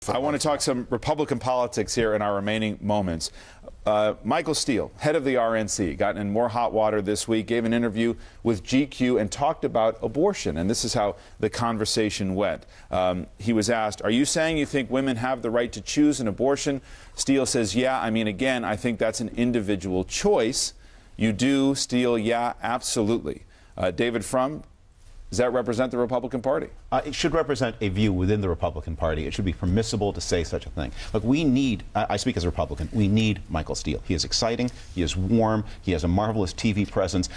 I want to talk some Republican politics here in our remaining moments. Michael Steele, head of the RNC, got in more hot water this week, gave an interview with GQ and talked about abortion. And this is how the conversation went. He was asked, are you saying you think women have the right to choose an abortion? Steele says, yeah. I mean, again, I think that's an individual choice. You do, Steele? Yeah, absolutely. David Frum, does that represent the Republican Party? It should represent a view within the Republican Party. It should be permissible to say such a thing. Look, we need, I speak as a Republican, we need Michael Steele. He is exciting, he is warm, he has a marvelous TV presence.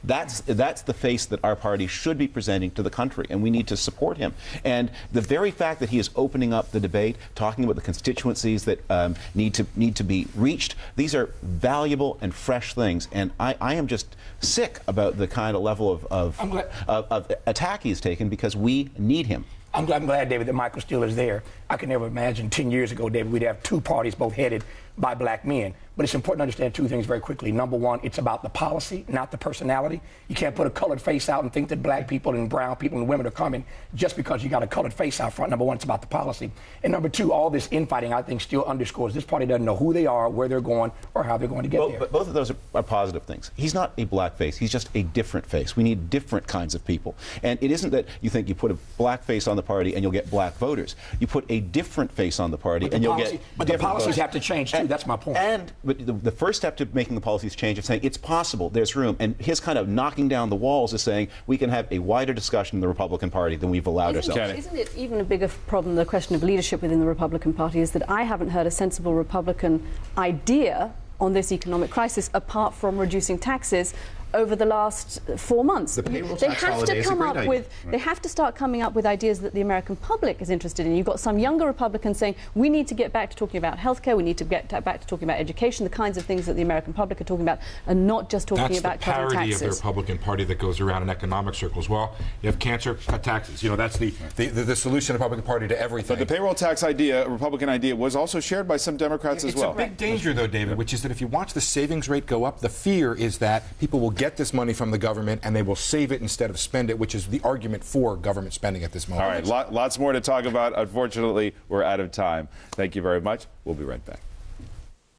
That's the face that our party should be presenting to the country, and we need to support him. And the very fact that he is opening up the debate, talking about the constituencies that need to be reached, these are valuable and fresh things. And I am just sick about the kind of level of attack he's taken, because we need him. I'm glad, David, that Michael Steele is there. I could never imagine 10 years ago, David, we'd have two parties both headed by black men. But it's important to understand two things very quickly. Number one, it's about the policy, not the personality. You can't put a colored face out and think that black people and brown people and women are coming just because you got a colored face out front. Number one, it's about the policy. And number two, all this infighting, I think, still underscores this party doesn't know who they are, where they're going, or how they're going to get there. But both of those are positive things. He's not a black face. He's just a different face. We need different kinds of people. And it isn't that you think you put a black face on the party and you'll get black voters. You put a different face on the party and you'll get But the policies have to change, too. That's my point. But the first step to making the policies change is saying it's possible, there's room. And his kind of knocking down the walls is saying we can have a wider discussion in the Republican Party than we've allowed ourselves. Isn't it even a bigger problem, the question of leadership within the Republican Party, is that I haven't heard a sensible Republican idea on this economic crisis apart from reducing taxes over the last 4 months. They have to come up with, they have to start coming up with ideas that the American public is interested in. You've got some younger Republicans saying we need to get back to talking about healthcare, we need to get back to talking about education, the kinds of things that the American public are talking about, and not just talking about cutting taxes. That's the parody of the Republican Party that goes around in economic circles. Well, you have cancer, cut taxes. You know, that's the solution of the Republican Party to everything. But the payroll tax idea, a Republican idea, was also shared by some Democrats as well. It's a big danger, though, David, which is that if you watch the savings rate go up, the fear is that people will get this money from the government and they will save it instead of spend it, which is the argument for government spending at this moment. All right, lots more to talk about. Unfortunately, we're out of time. Thank you very much. We'll be right back.